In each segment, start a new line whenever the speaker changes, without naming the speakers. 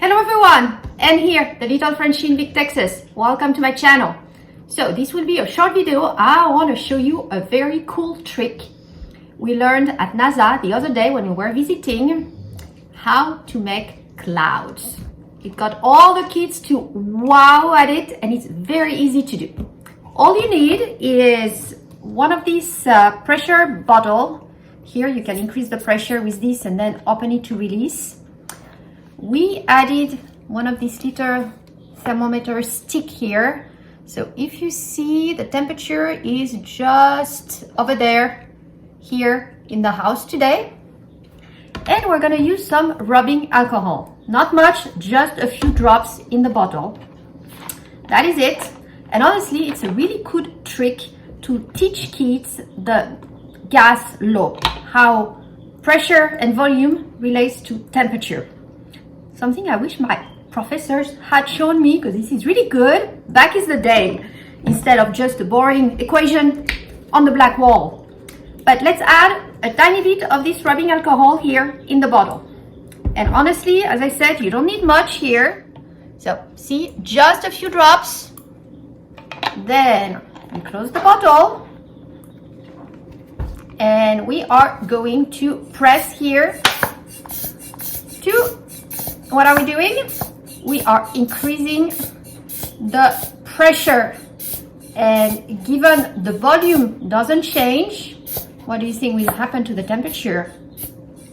Hello everyone, Anne here, the little Frenchie in Big Texas. Welcome to my channel. So this will be a short video. I want to show you a very cool trick we learned at NASA the other day when we were visiting, how to make clouds. It got all the kids to wow at it, and it's very easy to do. All you need is one of these pressure bottle. Here you can increase the pressure with this and then open it to release. We added one of these little thermometer stick here. So if you see, the temperature is just over there, here in the house today. And we're gonna use some rubbing alcohol. Not much, just a few drops in the bottle. That is it. And honestly, it's a really good trick to teach kids the gas law, how pressure and volume relates to temperature. Something I wish my professors had shown me, because this is really good back in the day, instead of just a boring equation on the black wall. But let's add a tiny bit of this rubbing alcohol here in the bottle. And honestly, as I said, you don't need much here. So see, just a few drops. Then we close the bottle. And we are going to press here to, what are we doing? We are increasing the pressure, and given the volume doesn't change, what do you think will happen to the temperature?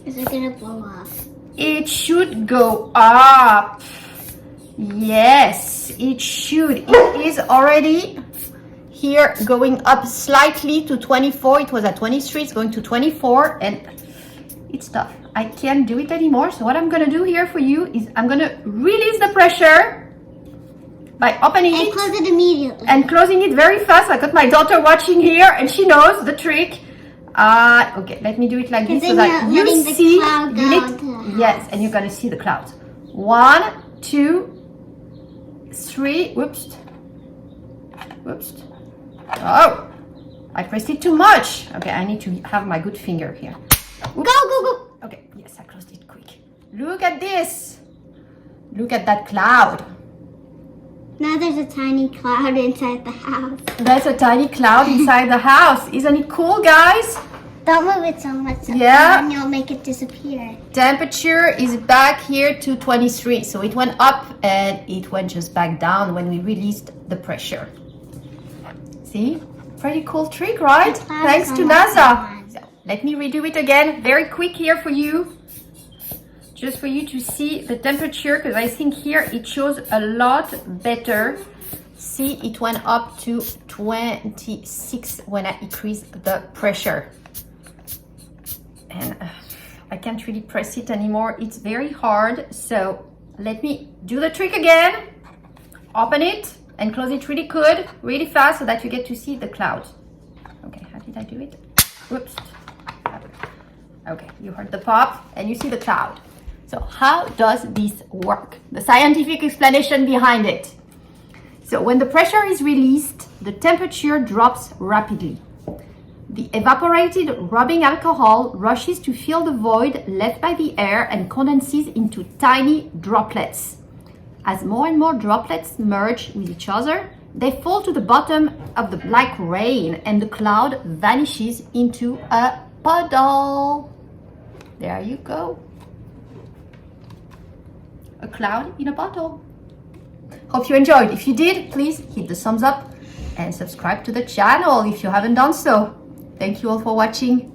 Is it gonna blow up?
It should go up. Yes, it should. It is already here going up slightly to 24. It was at 23, it's going to 24, and it's tough. I can't do it anymore. So what I'm gonna do here for you is I'm gonna release the pressure by opening it.
And close it immediately.
And closing it very fast. I got my daughter watching here and she knows the trick. Okay, let me do it like this so that you see. Yes, and you're gonna see the clouds. 1, 2, 3. Whoops. Oh, I pressed it too much. Okay, I need to have my good finger here. Oops.
Go.
Okay, yes, I closed it quick. Look at this. Look at that cloud.
Now there's a tiny cloud inside the house.
That's a tiny cloud inside the house. Isn't it cool, guys?
Don't move it so much.
Yeah.
And you'll make it disappear.
Temperature is back here to 23. So it went up and it went just back down when we released the pressure. See? Pretty cool trick, right? Thanks to NASA. So let me redo it again, very quick here for you. Just for you to see the temperature, because I think here it shows a lot better. See, it went up to 26 when I increased the pressure. And I can't really press it anymore. It's very hard. So let me do the trick again. Open it and close it really good, really fast, so that you get to see the clouds. Okay, how did I do it? Whoops. Okay, you heard the pop and you see the cloud. So how does this work? The scientific explanation behind it. So when the pressure is released, the temperature drops rapidly. The evaporated rubbing alcohol rushes to fill the void left by the air and condenses into tiny droplets. As more and more droplets merge with each other, they fall to the bottom of the like rain, and the cloud vanishes into a puddle. There you go. A cloud in a bottle. Hope you enjoyed. If you did, please hit the thumbs up and subscribe to the channel if you haven't done so. Thank you all for watching.